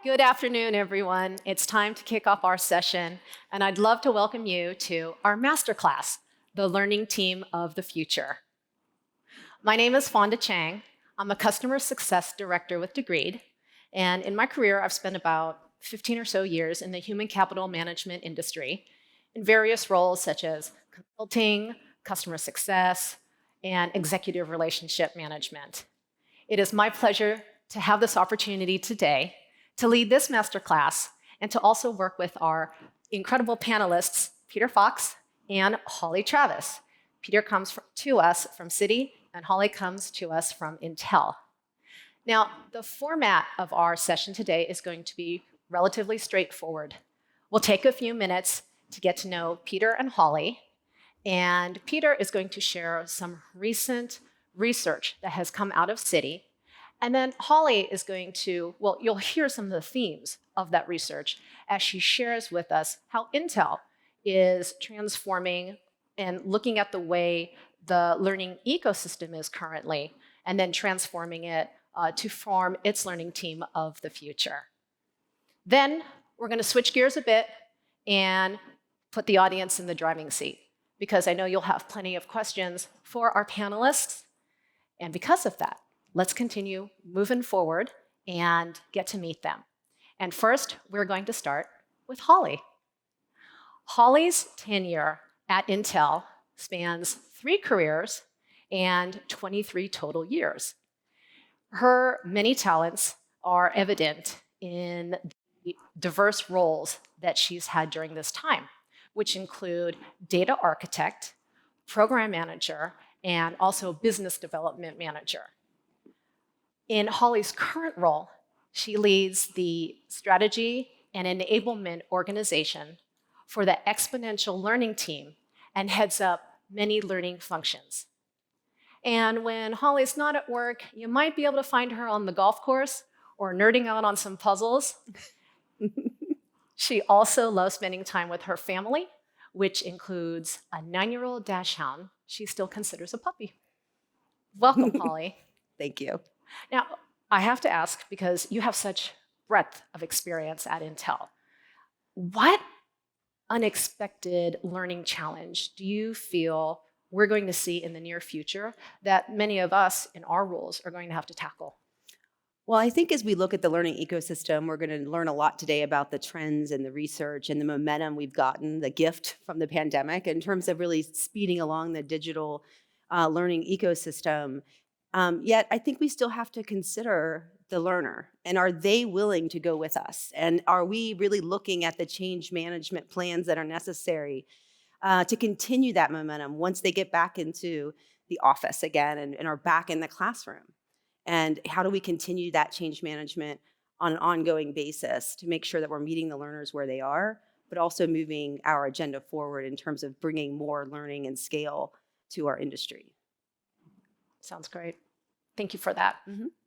Good afternoon, everyone. It's time to kick off our session, and I'd love to welcome you to our masterclass, The Learning Team of the Future. My name is Fonda Chang. I'm a Customer Success Director with Degreed, and in my career, I've spent about 15 or so years in the human capital management industry in various roles such as consulting, customer success, and executive relationship management. It is my pleasure to have this opportunity today to lead this masterclass and to also work with our incredible panelists, Peter Fox and Holly Travis. Peter comes to us from Citi, and Holly comes to us from Intel. Now, the format of our session today is going to be relatively straightforward. We'll take a few minutes to get to know Peter and Holly, and Peter is going to share some recent research that has come out of Citi. And then Holly is going to, well, you'll hear some of the themes of that research as she shares with us how Intel is transforming and looking at the way the learning ecosystem is currently, and then transforming it to form its learning team of the future. Then we're going to switch gears a bit and put the audience in the driving seat, because I know you'll have plenty of questions for our panelists. And because of that, let's continue moving forward and get to meet them. And first, we're going to start with Holly. Holly's tenure at Intel spans 3 careers and 23 total years. Her many talents are evident in the diverse roles that she's had during this time, which include data architect, program manager, and also business development manager. In Holly's current role, she leads the strategy and enablement organization for the exponential learning team and heads up many learning functions. And when Holly's not at work, you might be able to find her on the golf course or nerding out on some puzzles. She also loves spending time with her family, which includes a 9-year-old dachshund she still considers a puppy. Welcome, Holly. Thank you. Now, I have to ask, because you have such breadth of experience at Intel, what unexpected learning challenge do you feel we're going to see in the near future that many of us in our roles are going to have to tackle? Well, I think as we look at the learning ecosystem, we're going to learn a lot today about the trends and the research and the momentum we've gotten, the gift from the pandemic in terms of really speeding along the digital learning ecosystem. Yet I think we still have to consider the learner, and are they willing to go with us? And are we really looking at the change management plans that are necessary to continue that momentum once they get back into the office again and are back in the classroom? And how do we continue that change management on an ongoing basis to make sure that we're meeting the learners where they are, but also moving our agenda forward in terms of bringing more learning and scale to our industry? Sounds great. Thank you for that.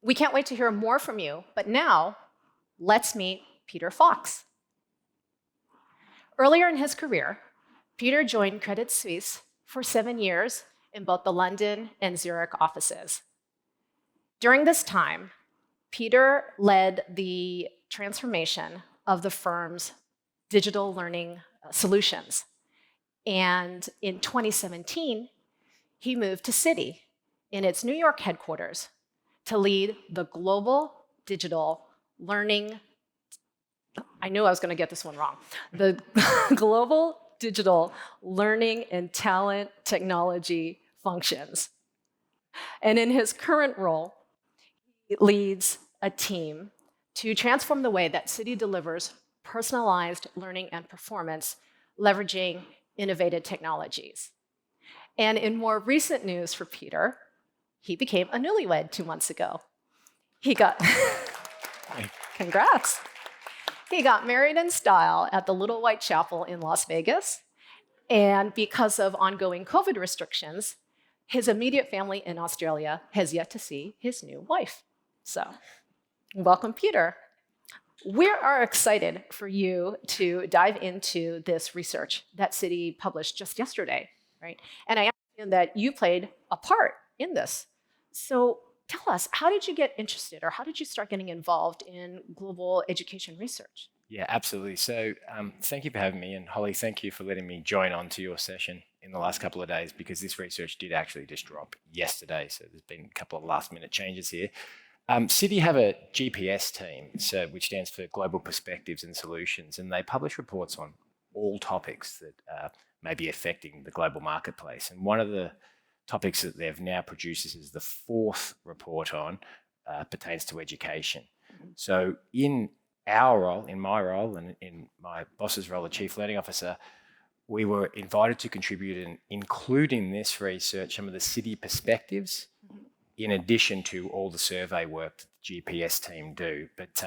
We can't wait to hear more from you, but now let's meet Peter Fox. Earlier in his career, Peter joined Credit Suisse for 7 years in both the London and Zurich offices. During this time, Peter led the transformation of the firm's digital learning solutions. And in 2017, he moved to Citi in its New York headquarters to lead the global digital learning, I knew I was going to get this one wrong, the global digital learning and talent technology functions. And in his current role, he leads a team to transform the way that Citi delivers personalized learning and performance, leveraging innovative technologies. And in more recent news for Peter, he became a newlywed 2 months ago. Congrats. He got married in style at the Little White Chapel in Las Vegas. And because of ongoing COVID restrictions, his immediate family in Australia has yet to see his new wife. So, welcome, Peter. We are excited for you to dive into this research that Citi published just yesterday, right? And I understand that you played a part in this. So tell us, how did you get interested or how did you start getting involved in global education research? Yeah, absolutely. So thank you for having me. And Holly, thank you for letting me join on to your session in the last couple of days, because this research did actually just drop yesterday. So there's been a couple of last minute changes here. Citi have a GPS team, which stands for Global Perspectives and Solutions, and they publish reports on all topics that may be affecting the global marketplace. And one of the topics that they've now produced, this is the fourth report on, pertains to education. So in our role, in my role, and in my boss's role, the Chief Learning Officer, we were invited to contribute and include in this research some of the Citi perspectives, in addition to all the survey work that the GPS team do. But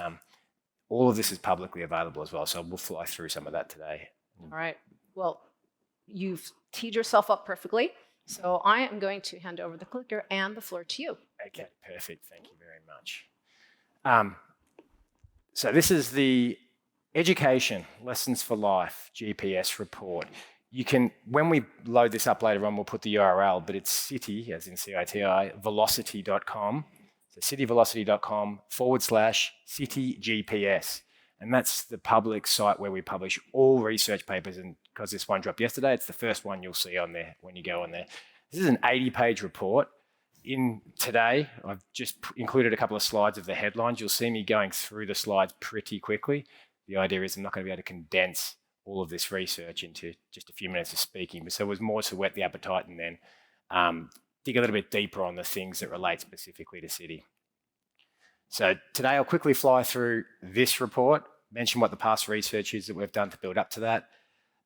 all of this is publicly available as well, so we'll fly through some of that today. All right. Well, you've teed yourself up perfectly. So I am going to hand over the clicker and the floor to you. Okay, perfect. Thank you very much. So this is the Education Lessons for Life GPS report. You can, when we load this up later on, we'll put the URL, but it's Citi, as in CITI, velocity.com. So citivelocity.com/Citi GPS. And that's the public site where we publish all research papers. And because this one dropped yesterday, it's the first one you'll see on there when you go on there. This is an 80-page report. In today, I've just included a couple of slides of the headlines. You'll see me going through the slides pretty quickly. The idea is I'm not going to be able to condense all of this research into just a few minutes of speaking. So it was more to whet the appetite and then dig a little bit deeper on the things that relate specifically to Citi. So today I'll quickly fly through this report, mention what the past research is that we've done to build up to that,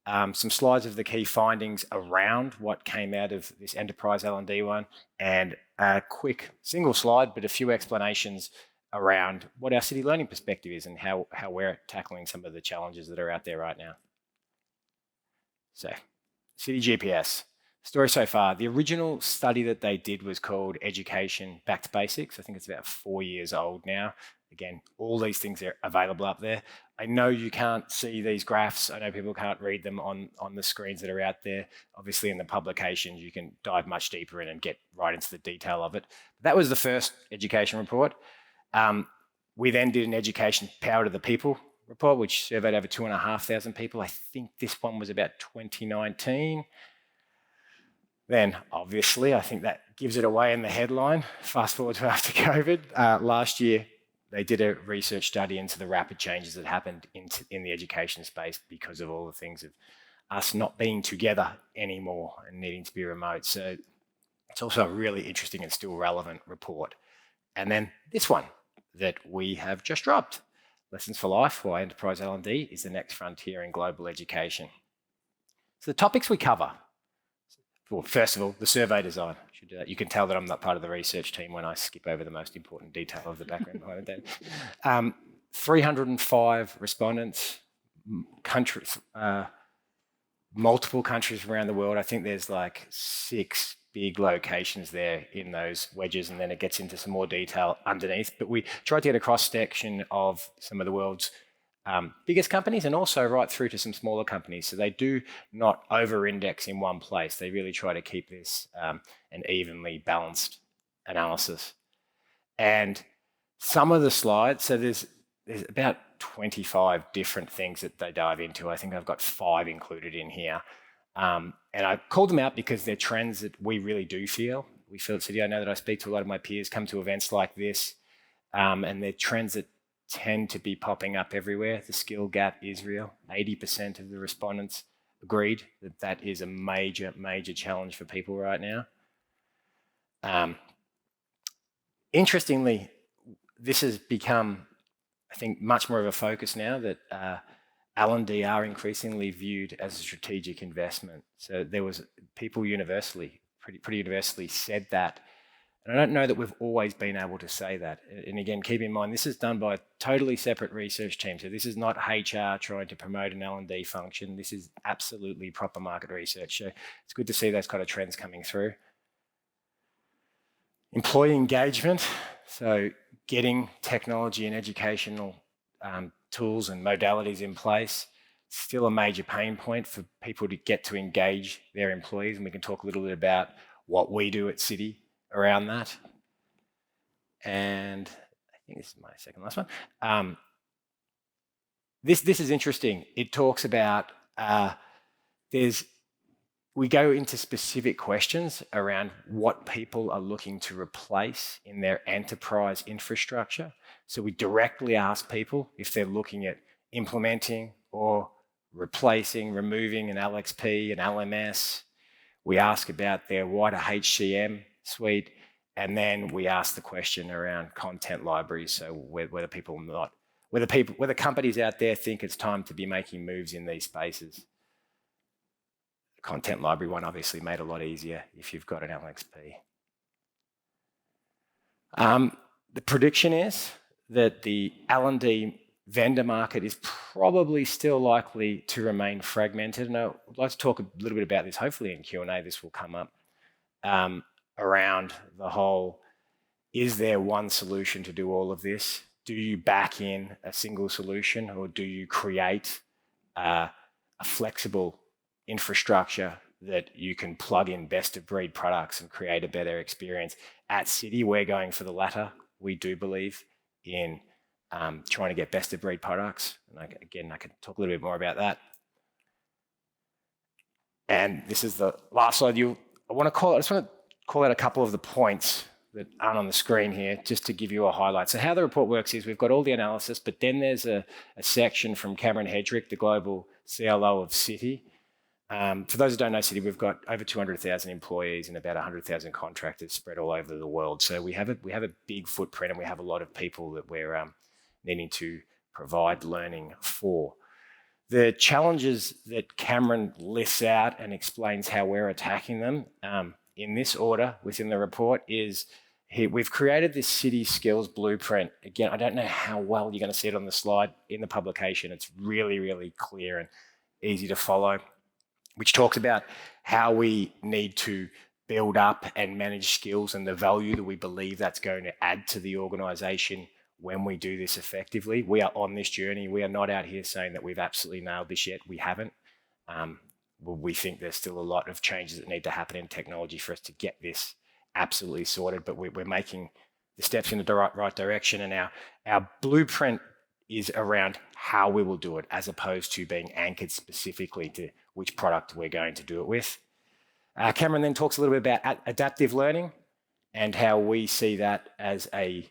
some slides of the key findings around what came out of this enterprise L&D one, and a quick single slide, but a few explanations around what our Citi learning perspective is and how we're tackling some of the challenges that are out there right now. So, Citi GPS. Story so far. The original study that they did was called Education Back to Basics. I think it's about 4 years old now. Again, all these things are available up there. I know you can't see these graphs. I know people can't read them on the screens that are out there. Obviously, in the publications, you can dive much deeper in and get right into the detail of it. That was the first education report. We then did an Education Power to the People report, which surveyed over 2,500 people. I think this one was about 2019. Then, obviously, I think that gives it away in the headline. Fast forward to after COVID. Last year, they did a research study into the rapid changes that happened in the education space because of all the things of us not being together anymore and needing to be remote. So it's also a really interesting and still relevant report. And then this one that we have just dropped, Lessons for Life, Why Enterprise L&D is the Next Frontier in Global Education. So the topics we cover. Well, first of all, the survey design. Should do that. You can tell that I'm not part of the research team when I skip over the most important detail of the background behind that. 305 respondents, countries, multiple countries around the world. I think there's like 6 big locations there in those wedges, and then it gets into some more detail underneath. But we tried to get a cross-section of some of the world's biggest companies and also right through to some smaller companies. So they do not over-index in one place. They really try to keep this an evenly balanced analysis. And some of the slides, so there's about 25 different things that they dive into. I think I've got 5 included in here. And I called them out because they're trends that we really do feel. We feel at Citi. I know that I speak to a lot of my peers, come to events like this, and they're trends that tend to be popping up everywhere. The skill gap is real. 80% of the respondents agreed that that is a major, major challenge for people right now. Interestingly, this has become, I think, much more of a focus now that L&D are increasingly viewed as a strategic investment. So there was people universally, pretty universally said that. And I don't know that we've always been able to say that. And again, keep in mind, this is done by a totally separate research team. So this is not HR trying to promote an L&D function. This is absolutely proper market research. So it's good to see those kind of trends coming through. Employee engagement. So getting technology and educational tools and modalities in place, still a major pain point for people to get to engage their employees. And we can talk a little bit about what we do at Citi around that. And I think this is my second last one. This is interesting. It talks about we go into specific questions around what people are looking to replace in their enterprise infrastructure. So we directly ask people if they're looking at implementing or replacing, removing an LXP, an LMS. We ask about their wider HCM suite, and then we ask the question around content libraries. So whether companies out there think it's time to be making moves in these spaces. The content library one obviously made a lot easier if you've got an LXP. The prediction is that the L&D vendor market is probably still likely to remain fragmented. And I'd like to talk a little bit about this. Hopefully in Q&A this will come up around the whole, is there one solution to do all of this? Do you back in a single solution, or do you create a flexible infrastructure that you can plug in best of breed products and create a better experience? At Citi, we're going for the latter. We do believe in trying to get best of breed products. And I can talk a little bit more about that. And this is the last slide. I just want to call out a couple of the points that aren't on the screen here, just to give you a highlight. So how the report works is we've got all the analysis, but then there's a section from Cameron Hedrick, the global CLO of Citi. For those who don't know Citi, we've got over 200,000 employees and about 100,000 contractors spread all over the world. So we have a big footprint, and we have a lot of people that we're needing to provide learning for. The challenges that Cameron lists out and explains how we're attacking them in this order within the report is we've created this Citi skills blueprint. Again, I don't know how well you're going to see it on the slide in the publication. It's really, really clear and easy to follow, which talks about how we need to build up and manage skills and the value that we believe that's going to add to the organization when we do this effectively. We are on this journey. We are not out here saying that we've absolutely nailed this yet. We haven't. We think there's still a lot of changes that need to happen in technology for us to get this absolutely sorted, but we're making the steps in the right direction, and our blueprint is around how we will do it, as opposed to being anchored specifically to which product we're going to do it with. Cameron then talks a little bit about adaptive learning and how we see that as a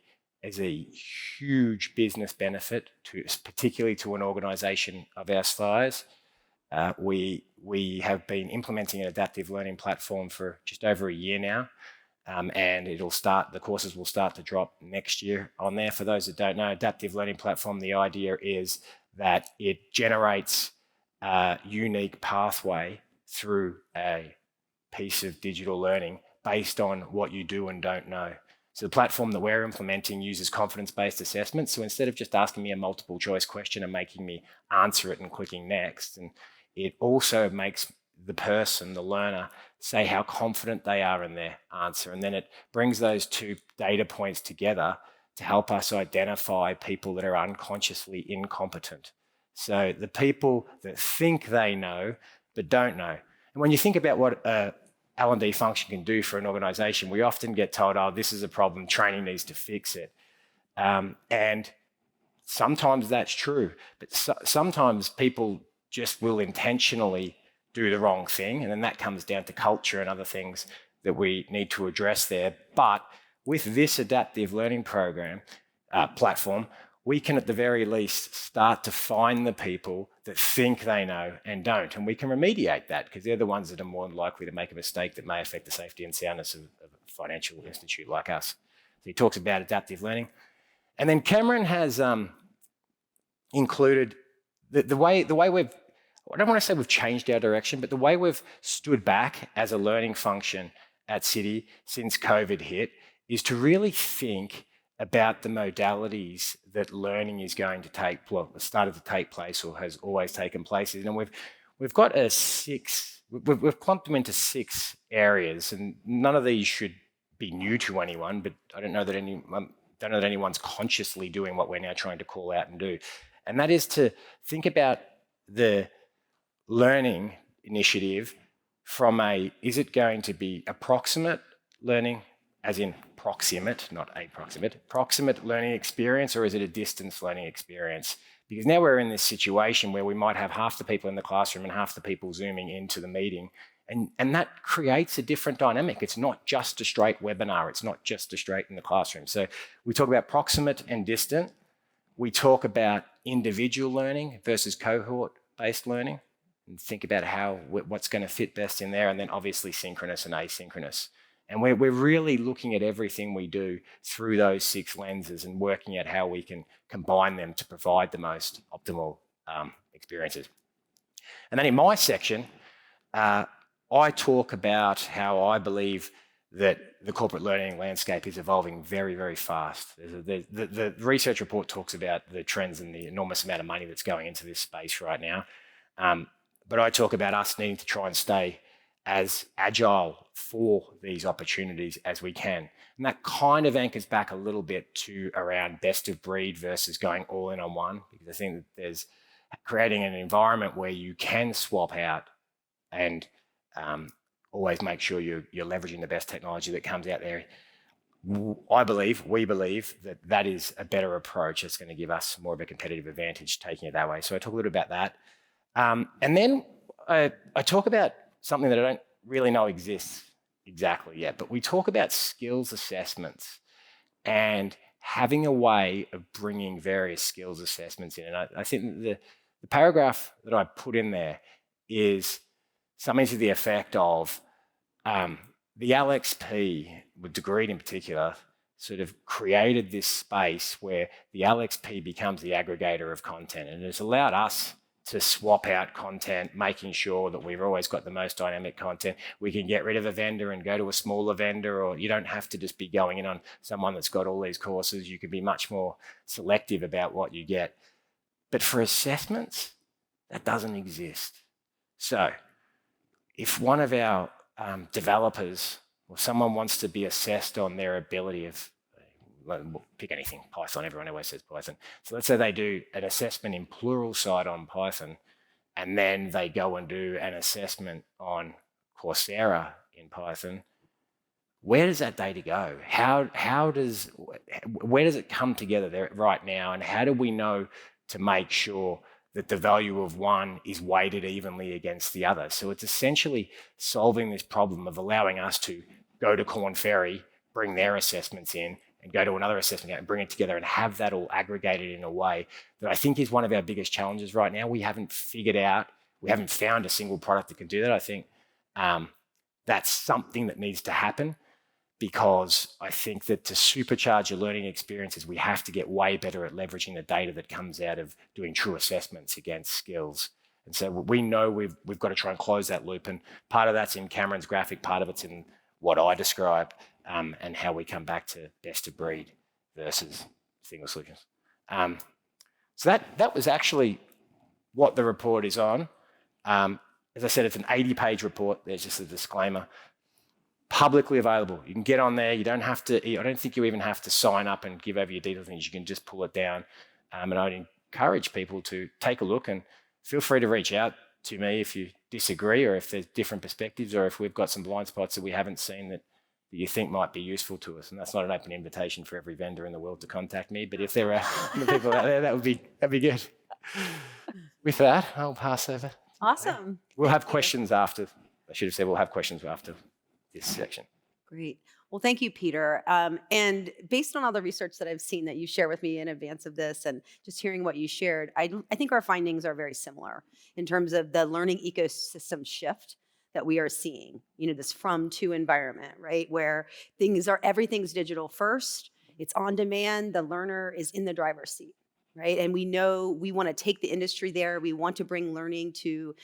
huge business benefit, particularly to an organization of our size. We have been implementing an adaptive learning platform for just over a year now, and the courses will start to drop next year on there. For those that don't know, adaptive learning platform, the idea is that it generates a unique pathway through a piece of digital learning based on what you do and don't know. So the platform that we're implementing uses confidence-based assessment. So instead of just asking me a multiple choice question and making me answer it and clicking next, and it also makes the person, the learner, say how confident they are in their answer. And then it brings those two data points together to help us identify people that are unconsciously incompetent. So the people that think they know but don't know. And when you think about what L&D function can do for an organization, we often get told, oh, this is a problem, training needs to fix it. And sometimes that's true, but sometimes people just will intentionally do the wrong thing, and then that comes down to culture and other things that we need to address there. But with this adaptive learning program platform, we can at the very least start to find the people that think they know and don't, and we can remediate that because they're the ones that are more likely to make a mistake that may affect the safety and soundness of a financial institute like us. So he talks about adaptive learning. And then Cameron has included the way we've, I don't want to say we've changed our direction, but the way we've stood back as a learning function at Citi since COVID hit is to really think about the modalities that learning is going to started to take place or has always taken place. And we've got we've clumped them into 6 areas, and none of these should be new to anyone, but I don't know that anyone's consciously doing what we're now trying to call out and do. And that is to think about the learning initiative from is it going to be approximate learning, as in proximate, not proximate learning experience, or is it a distance learning experience? Because now we're in this situation where we might have half the people in the classroom and half the people zooming into the meeting. And that creates a different dynamic. It's not just a straight webinar. It's not just a straight in the classroom. So we talk about proximate and distant. We talk about individual learning versus cohort-based learning, and think about what's going to fit best in there, and then obviously synchronous and asynchronous. And we're really looking at everything we do through those 6 lenses and working out how we can combine them to provide the most optimal experiences. And then in my section, I talk about how I believe that the corporate learning landscape is evolving very, very fast. The research report talks about the trends and the enormous amount of money that's going into this space right now. But I talk about us needing to try and stay as agile for these opportunities as we can. And that kind of anchors back a little bit to around best of breed versus going all in on one, because I think that there's creating an environment where you can swap out and always make sure you're leveraging the best technology that comes out there. We believe that is a better approach. It's going to give us more of a competitive advantage taking it that way. So I talk a little about that. And then I talk about something that I don't really know exists exactly yet, but we talk about skills assessments and having a way of bringing various skills assessments in. And I think the paragraph that I put in there is something to the effect of the LXP, with Degreed in particular, sort of created this space where the LXP becomes the aggregator of content, and it's allowed us to swap out content, making sure that we've always got the most dynamic content. We can get rid of a vendor and go to a smaller vendor, or you don't have to just be going in on someone that's got all these courses. You can be much more selective about what you get. But for assessments, that doesn't exist. So if one of our developers or someone wants to be assessed on their ability of, pick anything, Python, everyone always says Python. So let's say they do an assessment in Pluralsight on Python, and then they go and do an assessment on Coursera in Python. Where does that data go? Where does it come together there right now? And how do we know to make sure that the value of one is weighted evenly against the other? So it's essentially solving this problem of allowing us to go to Korn Ferry, bring their assessments in, and go to another assessment and bring it together and have that all aggregated in a way that I think is one of our biggest challenges right now. We haven't found a single product that can do that. I think that's something that needs to happen, because I think that to supercharge your learning experiences, we have to get way better at leveraging the data that comes out of doing true assessments against skills. And so we know we've got to try and close that loop. And part of that's in Cameron's graphic, part of it's in what I describe, and how we come back to best of breed versus single solutions. So that was actually what the report is on. As I said, it's an 80-page report. There's just a disclaimer. Publicly available. You can get on there. You don't have to, I don't think you even have to sign up and give over your details. You can just pull it down. And I'd encourage people to take a look, and feel free to reach out to me if you disagree, or if there's different perspectives, or if we've got some blind spots that we haven't seen that you think might be useful to us. And that's not an open invitation for every vendor in the world to contact me, but if there are people out there, that'd be good. With that, I'll pass over. Awesome. We'll have questions after. I should have said we'll have questions after this section. Great. Well, thank you, Peter. And based on all the research that I've seen that you share with me in advance of this, and just hearing what you shared, I think our findings are very similar in terms of the learning ecosystem shift that we are seeing. This from to environment, right? Where everything's digital first, it's on demand, the learner is in the driver's seat, right? And we know we want to take the industry there. We want to bring learning to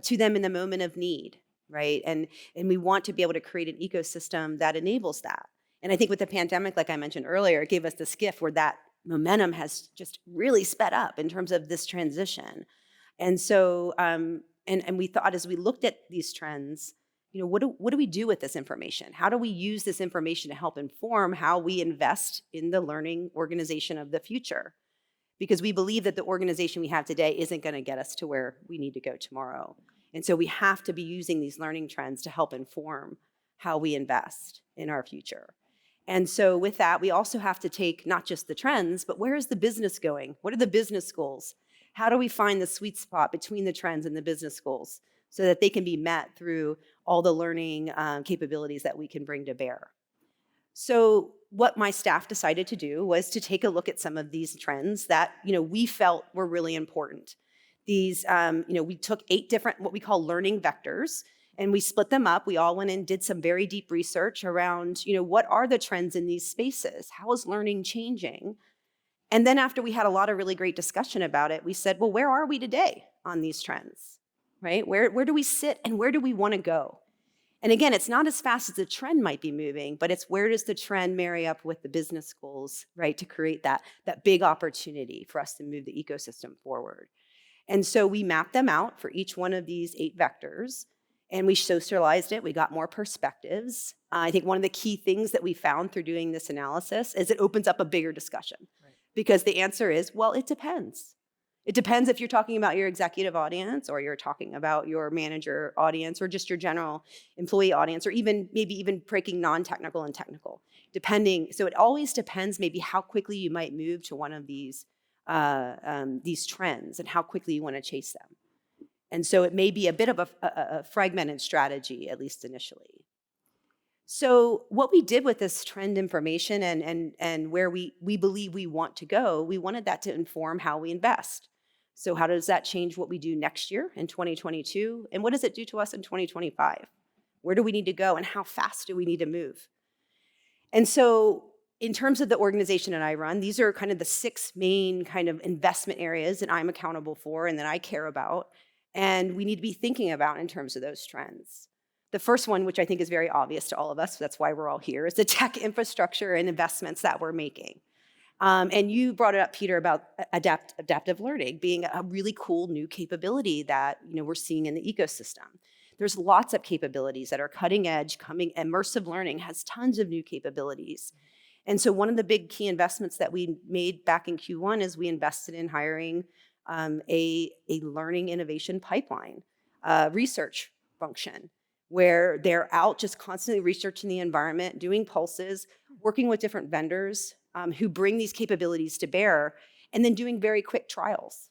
them in the moment of need. Right. And we want to be able to create an ecosystem that enables that. And I think with the pandemic, like I mentioned earlier, it gave us this gift where that momentum has just really sped up in terms of this transition. And so, and we thought, as we looked at these trends, what do we do with this information? How do we use this information to help inform how we invest in the learning organization of the future? Because we believe that the organization we have today isn't going to get us to where we need to go tomorrow. And so we have to be using these learning trends to help inform how we invest in our future. And so with that, we also have to take not just the trends, but where is the business going? What are the business goals? How do we find the sweet spot between the trends and the business goals so that they can be met through all the learning capabilities that we can bring to bear? So what my staff decided to do was to take a look at some of these trends that we felt were really important. These, we took 8 different what we call learning vectors, and we split them up. We all went and did some very deep research around, what are the trends in these spaces? How is learning changing? And then after we had a lot of really great discussion about it, we said, well, where are we today on these trends, right? Where do we sit and where do we want to go? And again, it's not as fast as the trend might be moving, but it's where does the trend marry up with the business goals, right, to create that big opportunity for us to move the ecosystem forward. And so we mapped them out for each one of these 8 vectors, and we socialized it. We got more perspectives. I think one of the key things that we found through doing this analysis is it opens up a bigger discussion. Right. Because the answer is, well, it depends. It depends if you're talking about your executive audience or you're talking about your manager audience or just your general employee audience or maybe even breaking non-technical and technical, depending. So it always depends maybe how quickly you might move to one of these trends and how quickly you want to chase them. And so it may be a bit of a fragmented strategy, at least initially. So what we did with this trend information and where we believe we want to go, we wanted that to inform how we invest. So how does that change what we do next year in 2022? And what does it do to us in 2025? Where do we need to go and how fast do we need to move? And so in terms of the organization that I run, these are kind of the 6 main kind of investment areas that I'm accountable for and that I care about. And we need to be thinking about in terms of those trends. The first one, which I think is very obvious to all of us, that's why we're all here, is the tech infrastructure and investments that we're making. And you brought it up, Peter, about adaptive learning being a really cool new capability that we're seeing in the ecosystem. There's lots of capabilities that are cutting edge, immersive learning has tons of new capabilities. And so one of the big key investments that we made back in Q1 is we invested in hiring a learning innovation pipeline research function where they're out just constantly researching the environment, doing pulses, working with different vendors who bring these capabilities to bear, and then doing very quick trials.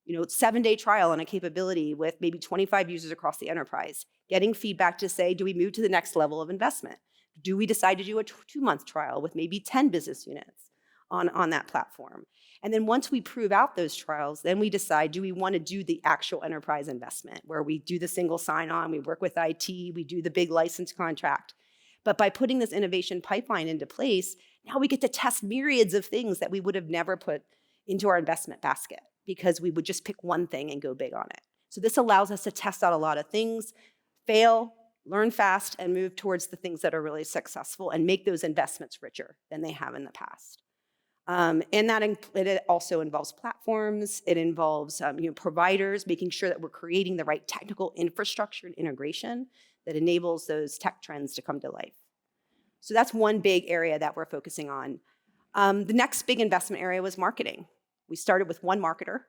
7-day trial on a capability with maybe 25 users across the enterprise, getting feedback to say, do we move to the next level of investment? Do we decide to do a 2-month trial with maybe 10 business units on that platform? And then once we prove out those trials, then we decide, do we want to do the actual enterprise investment where we do the single sign-on, we work with IT, we do the big license contract. But by putting this innovation pipeline into place, now we get to test myriads of things that we would have never put into our investment basket because we would just pick one thing and go big on it. So this allows us to test out a lot of things, fail, learn fast, and move towards the things that are really successful and make those investments richer than they have in the past. And it also involves platforms. It involves providers, making sure that we're creating the right technical infrastructure and integration that enables those tech trends to come to life. So that's one big area that we're focusing on. The next big investment area was marketing. We started with one marketer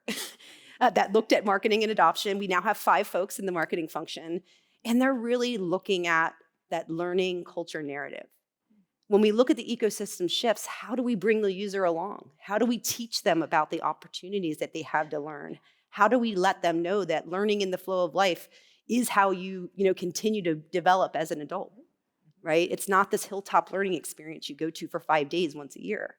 that looked at marketing and adoption. We now have 5 folks in the marketing function, and they're really looking at that learning culture narrative. When we look at the ecosystem shifts, how do we bring the user along? How do we teach them about the opportunities that they have to learn? How do we let them know that learning in the flow of life is how you continue to develop as an adult, right? It's not this hilltop learning experience you go to for 5 days once a year,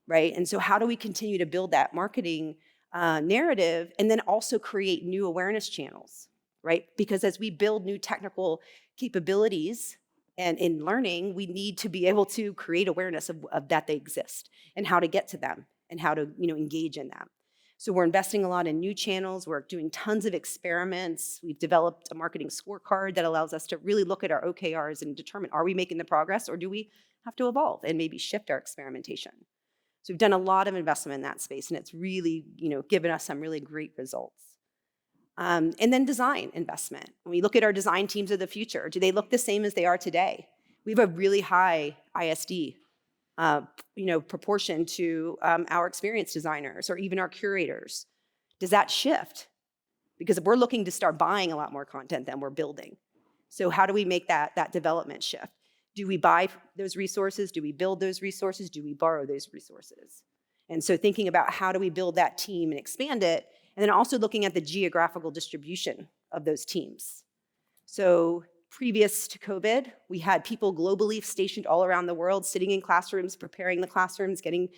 right? And so how do we continue to build that marketing narrative and then also create new awareness channels, right? Because as we build new technical capabilities and in learning, we need to be able to create awareness of that they exist and how to get to them and how to engage in them. So we're investing a lot in new channels. We're doing tons of experiments. We've developed a marketing scorecard that allows us to really look at our OKRs and determine, are we making the progress or do we have to evolve and maybe shift our experimentation? So we've done a lot of investment in that space, and it's really given us some really great results. And then design investment. When we look at our design teams of the future, do they look the same as they are today? We have a really high ISD proportion to our experienced designers or even our curators. Does that shift? Because we're looking to start buying a lot more content than we're building. So how do we make that development shift? Do we buy those resources? Do we build those resources? Do we borrow those resources? And so thinking about how do we build that team and expand it, and then also looking at the geographical distribution of those teams. So previous to COVID, we had people globally stationed all around the world, sitting in classrooms, preparing the classrooms, getting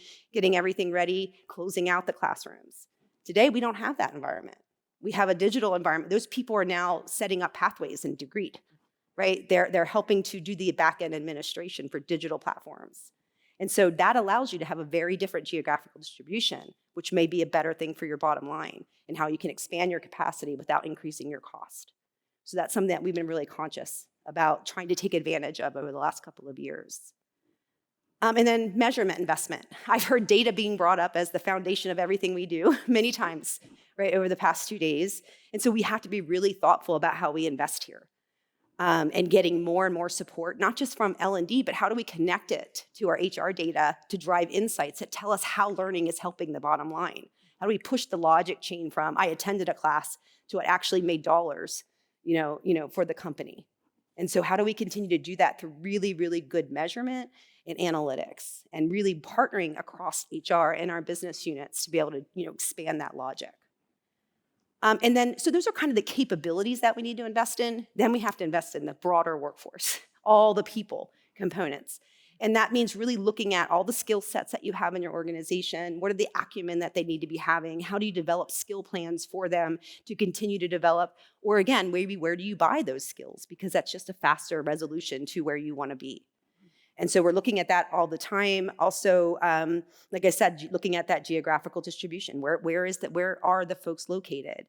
everything ready, closing out the classrooms. Today, we don't have that environment. We have a digital environment. Those people are now setting up pathways in Degreed, right? They're helping to do the back-end administration for digital platforms. And so that allows you to have a very different geographical distribution, which may be a better thing for your bottom line and how you can expand your capacity without increasing your cost. So that's something that we've been really conscious about trying to take advantage of over the last couple of years. And then measurement investment. I've heard data being brought up as the foundation of everything we do many times, right, over the past 2 days. And so we have to be really thoughtful about how we invest here. And getting more and more support, not just from L&D, but how do we connect it to our HR data to drive insights that tell us how learning is helping the bottom line? How do we push the logic chain from I attended a class to what actually made dollars, for the company? And so how do we continue to do that through really, really good measurement and analytics and really partnering across HR and our business units to be able to, expand that logic? And then, so those are kind of the capabilities that we need to invest in. Then we have to invest in the broader workforce, all the people components. And that means really looking at all the skill sets that you have in your organization. What are the acumen that they need to be having? How do you develop skill plans for them to continue to develop? Or again, maybe where do you buy those skills? Because that's just a faster resolution to where you want to be. And so we're looking at that all the time. Also, like I said, looking at that geographical distribution. Where are the folks located?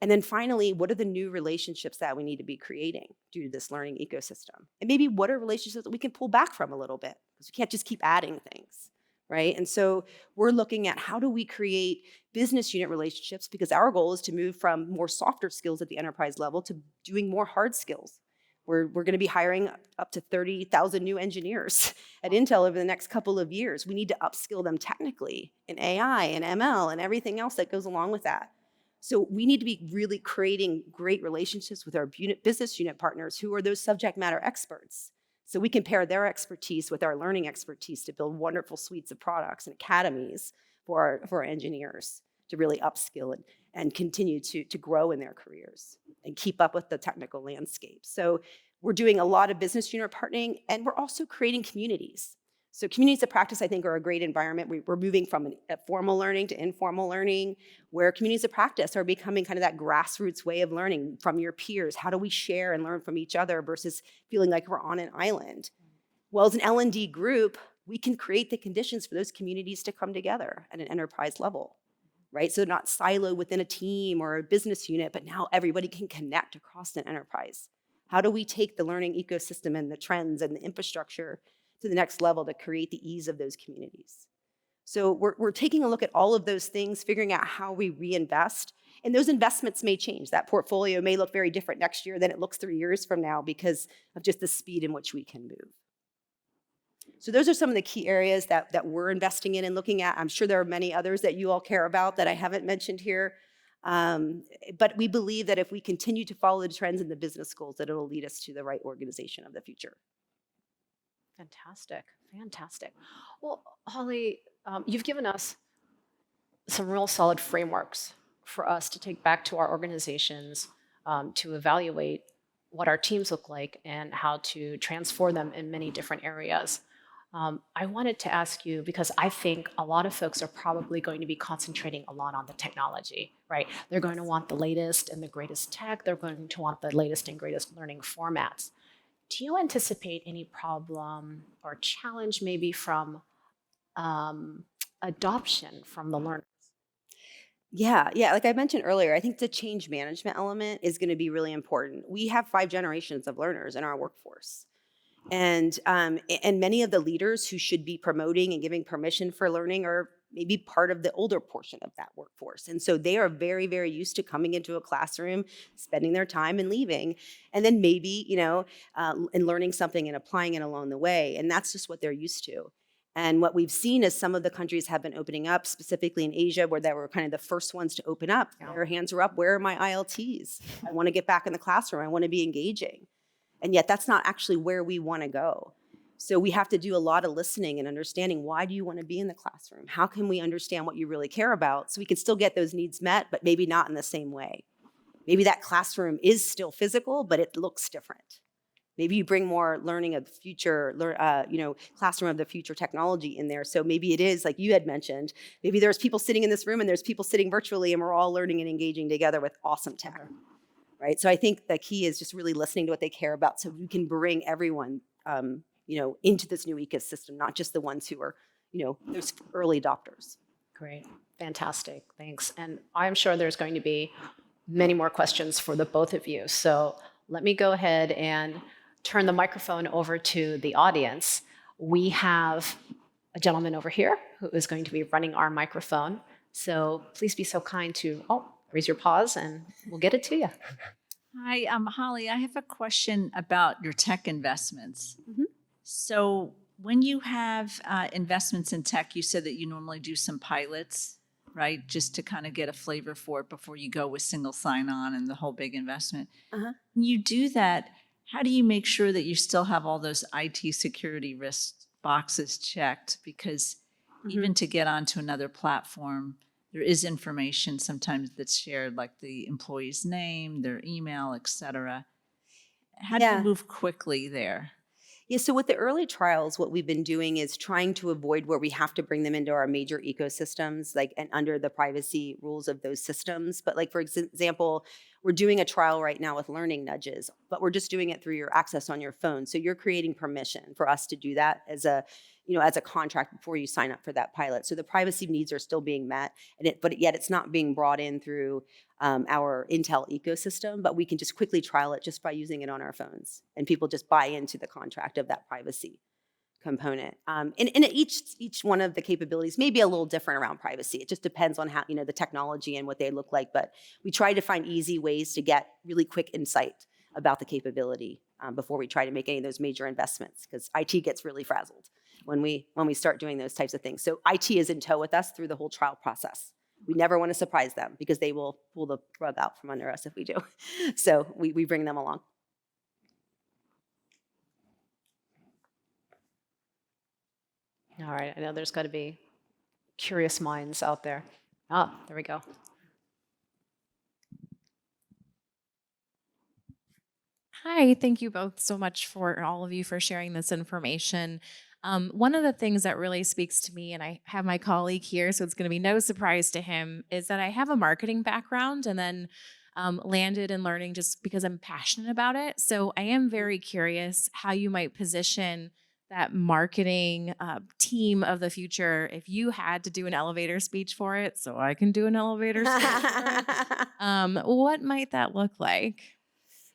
And then finally, what are the new relationships that we need to be creating due to this learning ecosystem? And maybe what are relationships that we can pull back from a little bit? Because we can't just keep adding things, right? And so we're looking at how do we create business unit relationships, because our goal is to move from more softer skills at the enterprise level to doing more hard skills. We're going to be hiring up to 30,000 new engineers at Intel over the next couple of years. We need to upskill them technically in AI and ML and everything else that goes along with that. So we need to be really creating great relationships with our business unit partners who are those subject matter experts. So we can pair their expertise with our learning expertise to build wonderful suites of products and academies for our engineers to really upskill and continue to grow in their careers and keep up with the technical landscape. So we're doing a lot of business unit partnering, and we're also creating communities. So communities of practice, I think, are a great environment. We're moving from a formal learning to informal learning, where communities of practice are becoming kind of that grassroots way of learning from your peers. How do we share and learn from each other versus feeling like we're on an island? Well, as an L&D group, we can create the conditions for those communities to come together at an enterprise level, right? So not siloed within a team or a business unit, but now everybody can connect across an enterprise. How do we take the learning ecosystem and the trends and the infrastructure to the next level to create the ease of those communities? So we're taking a look at all of those things, figuring out how we reinvest. And those investments may change. That portfolio may look very different next year than it looks 3 years from now because of just the speed in which we can move. So those are some of the key areas that we're investing in and looking at. I'm sure there are many others that you all care about that I haven't mentioned here. But we believe that if we continue to follow the trends in the business schools, that it'll lead us to the right organization of the future. Fantastic, fantastic. Well, Holly, you've given us some real solid frameworks for us to take back to our organizations to evaluate what our teams look like and how to transform them in many different areas. I wanted to ask you, because I think a lot of folks are probably going to be concentrating a lot on the technology, right? They're going to want the latest and the greatest tech. They're going to want the latest and greatest learning formats. Do you anticipate any problem or challenge maybe from adoption from the learners? Yeah, like I mentioned earlier, I think the change management element is going to be really important. We have 5 generations of learners in our workforce. And many of the leaders who should be promoting and giving permission for learning are maybe part of the older portion of that workforce. And so they are very, very used to coming into a classroom, spending their time and leaving, and then maybe, and learning something and applying it along the way. And that's just what they're used to. And what we've seen is some of the countries have been opening up, specifically in Asia, where they were kind of the first ones to open up. Yeah. Their hands are up. Where are my ILTs? I want to get back in the classroom. I want to be engaging. And yet that's not actually where we want to go. So we have to do a lot of listening and understanding, why do you want to be in the classroom? How can we understand what you really care about so we can still get those needs met, but maybe not in the same way? Maybe that classroom is still physical, but it looks different. Maybe you bring more learning of the future, classroom of the future technology in there. So maybe it is, like you had mentioned, maybe there's people sitting in this room and there's people sitting virtually and we're all learning and engaging together with awesome tech, right? So I think the key is just really listening to what they care about so we can bring everyone, into this new ecosystem, not just the ones who are, those early adopters. Great. Fantastic. Thanks. And I'm sure there's going to be many more questions for the both of you. So let me go ahead and turn the microphone over to the audience. We have a gentleman over here who is going to be running our microphone. So please be so kind to, raise your paws and we'll get it to you. Hi, I'm Holly. I have a question about your tech investments. So when you have investments in tech, you said that you normally do some pilots, right? Just to kind of get a flavor for it before you go with single sign-on and the whole big investment. When you do that, how do you make sure that you still have all those IT security risk boxes checked? Because even to get onto another platform, there is information sometimes that's shared, like the employee's name, their email, et cetera. How do you move quickly there? Yeah, so with the early trials, what we've been doing is trying to avoid where we have to bring them into our major ecosystems, and under the privacy rules of those systems. But for example, we're doing a trial right now with learning nudges, but we're just doing it through your access on your phone. So you're creating permission for us to do that as a contract before you sign up for that pilot. So the privacy needs are still being met, but yet it's not being brought in through our Intel ecosystem, but we can just quickly trial it just by using it on our phones, and people just buy into the contract of that privacy component. And each one of the capabilities may be a little different around privacy. It just depends on how, the technology and what they look like, but we try to find easy ways to get really quick insight about the capability before we try to make any of those major investments, because IT gets really frazzled when we start doing those types of things. So IT is in tow with us through the whole trial process. We never want to surprise them because they will pull the rug out from under us if we do. So we bring them along. All right. I know there's got to be curious minds out there. There we go. Hi, thank you both so much for all of you for sharing this information. One of the things that really speaks to me, and I have my colleague here, so it's going to be no surprise to him, is that I have a marketing background and then landed in learning just because I'm passionate about it. So I am very curious how you might position that marketing team of the future if you had to do an elevator speech for it, so I can do an elevator speech for it. What might that look like?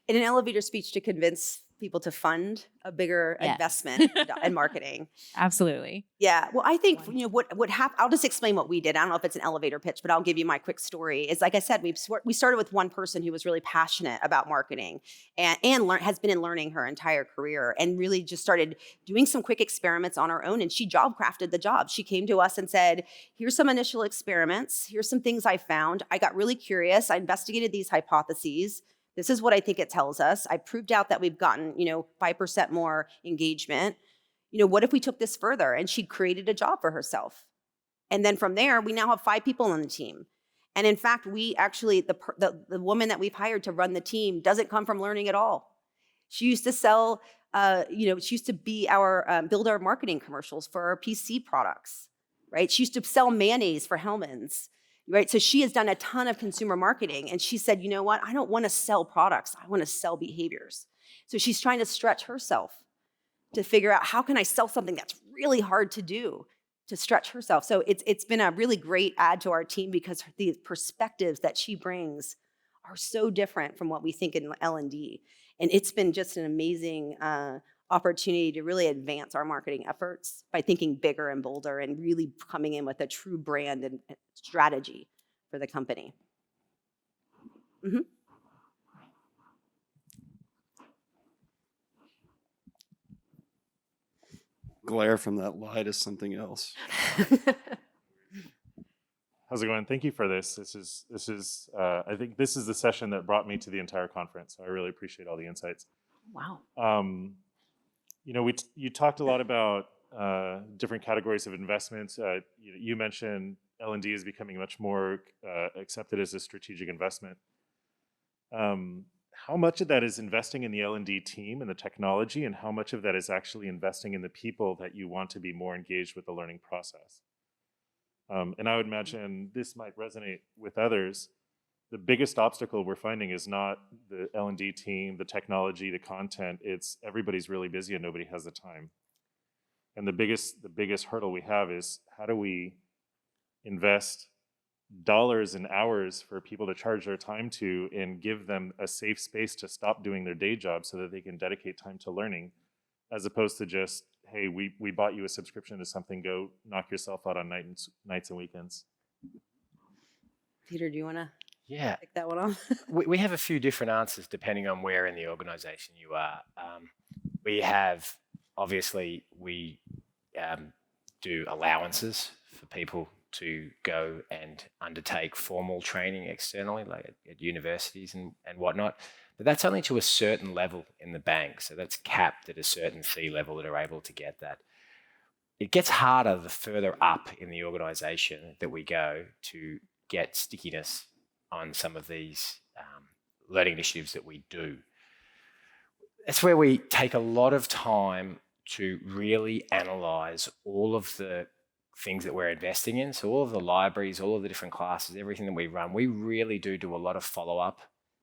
In an elevator speech to convince people to fund a bigger investment in marketing. Absolutely. Yeah. Well, I think, what happened, I'll just explain what we did. I don't know if it's an elevator pitch, but I'll give you my quick story. Is, like I said, we started with one person who was really passionate about marketing and has been in learning her entire career, and really just started doing some quick experiments on her own. And she job crafted the job. She came to us and said, here's some initial experiments. Here's some things I found. I got really curious. I investigated these hypotheses. This is what I think it tells us. I proved out that we've gotten, 5% more engagement. What if we took this further? And she created a job for herself. And then from there, we now have 5 people on the team. And in fact, we actually, the woman that we've hired to run the team doesn't come from learning at all. She used to sell, she used to be build our marketing commercials for our PC products, right? She used to sell mayonnaise for Hellmann's. Right, so she has done a ton of consumer marketing, and she said, you know what, I don't want to sell products, I want to sell behaviors. So she's trying to stretch herself to figure out, how can I sell something that's really hard to do, to stretch herself. So it's been a really great add to our team, because the perspectives that she brings are so different from what we think in L&D. And it's been just an amazing opportunity to really advance our marketing efforts by thinking bigger and bolder and really coming in with a true brand and strategy for the company. Glare from that light is something else. How's it going? Thank you for this. This is I think this is the session that brought me to the entire conference. So I really appreciate all the insights. Wow. You talked a lot about different categories of investments. You mentioned L&D is becoming much more accepted as a strategic investment. How much of that is investing in the L&D team and the technology, and how much of that is actually investing in the people that you want to be more engaged with the learning process? And I would imagine this might resonate with others. The biggest obstacle we're finding is not the L&D team, the technology, the content. It's everybody's really busy and nobody has the time. And the biggest hurdle we have is, how do we invest dollars and hours for people to charge their time to, and give them a safe space to stop doing their day job so that they can dedicate time to learning, as opposed to just, hey, we bought you a subscription to something, go knock yourself out on nights and weekends. Peter, do you want to Yeah, pick that one off? we have a few different answers depending on where in the organization you are. We have, obviously, we do allowances for people to go and undertake formal training externally, like at universities and whatnot. But that's only to a certain level in the bank. So that's capped at a certain fee level that are able to get that. It gets harder the further up in the organization that we go to get stickiness on some of these learning initiatives that we do. That's where we take a lot of time to really analyze all of the things that we're investing in. So all of the libraries, all of the different classes, everything that we run, we really do a lot of follow-up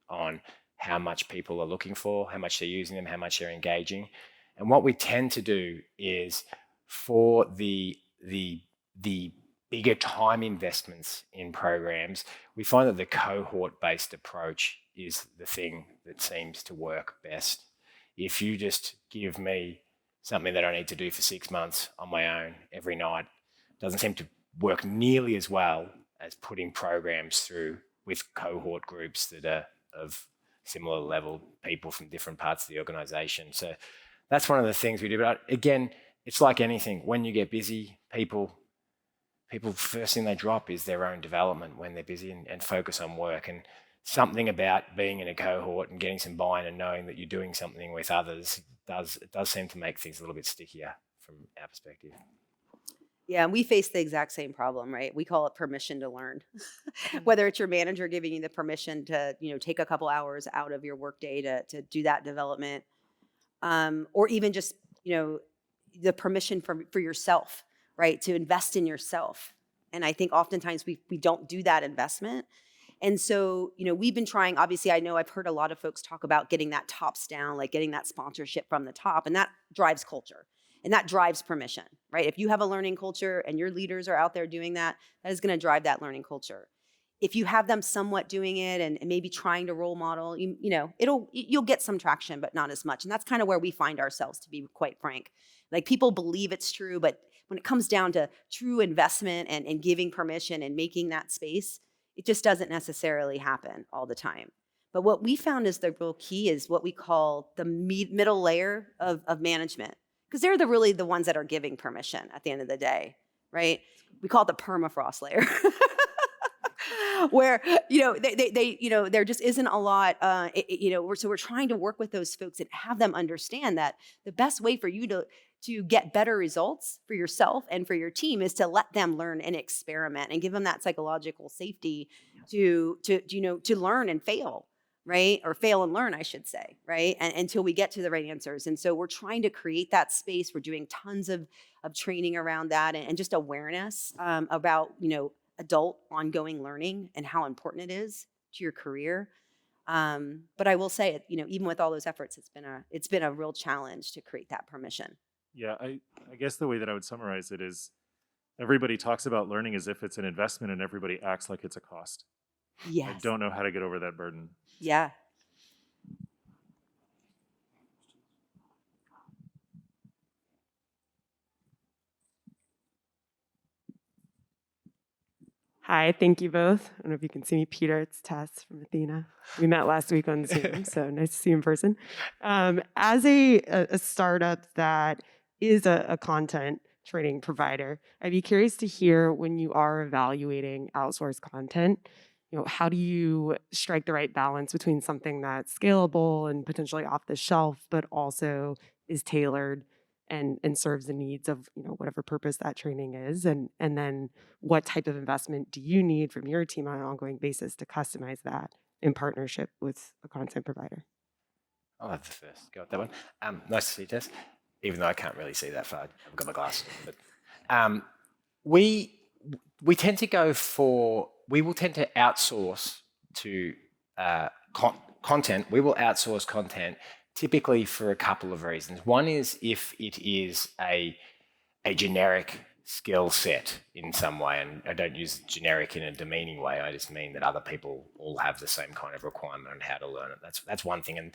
on how much people are looking for, how much they're using them, how much they're engaging. And what we tend to do is, for the bigger time investments in programs, we find that the cohort-based approach is the thing that seems to work best. If you just give me something that I need to do for 6 months on my own every night, it doesn't seem to work nearly as well as putting programs through with cohort groups that are of similar level, people from different parts of the organization. So that's one of the things we do. But again, it's like anything. When you get busy, people first thing they drop is their own development when they're busy, and focus on work. And something about being in a cohort and getting some buy-in and knowing that you're doing something with others does seem to make things a little bit stickier from our perspective. Yeah, and we face the exact same problem, right? We call it permission to learn. Whether it's your manager giving you the permission to, take a couple hours out of your workday to do that development, or even just, the permission for yourself, right? To invest in yourself. And I think oftentimes we don't do that investment. And so, we've been trying, obviously, I know I've heard a lot of folks talk about getting that tops down, like getting that sponsorship from the top, and that drives culture. And that drives permission, right? If you have a learning culture and your leaders are out there doing that, that is going to drive that learning culture. If you have them somewhat doing it and maybe trying to role model, you'll get some traction, but not as much. And that's kind of where we find ourselves, to be quite frank. Like, people believe it's true, but when it comes down to true investment and giving permission and making that space, it just doesn't necessarily happen all the time. But what we found is the real key is what we call the middle layer of management. Because they're really the ones that are giving permission at the end of the day, right? We call it the permafrost layer. Where, there just isn't a lot, so we're trying to work with those folks and have them understand that the best way for you to get better results for yourself and for your team is to let them learn and experiment and give them that psychological safety to learn and fail, right? Or fail and learn, I should say, right? And until we get to the right answers. And so we're trying to create that space. We're doing tons of training around that and just awareness about, adult ongoing learning and how important it is to your career. But I will say, even with all those efforts, it's been a real challenge to create that permission. Yeah, I guess the way that I would summarize it is, everybody talks about learning as if it's an investment, and everybody acts like it's a cost. Yes. I don't know how to get over that burden. Yeah. Hi, thank you both. I don't know if you can see me. Peter, it's Tess from Athena. We met last week on Zoom, so nice to see you in person. As a startup that is a content training provider, I'd be curious to hear, when you are evaluating outsourced content, how do you strike the right balance between something that's scalable and potentially off the shelf, but also is tailored and serves the needs of whatever purpose that training is, and then what type of investment do you need from your team on an ongoing basis to customize that in partnership with a content provider? I'll have the first go at that one. Nice to see you, Tess. Even though I can't really see that far, I've got my glasses on. But we tend to go for, we will tend to outsource to content. We will outsource content typically for a couple of reasons. One is if it is a generic skill set in some way, and I don't use generic in a demeaning way. I just mean that other people all have the same kind of requirement on how to learn it. That's one thing. And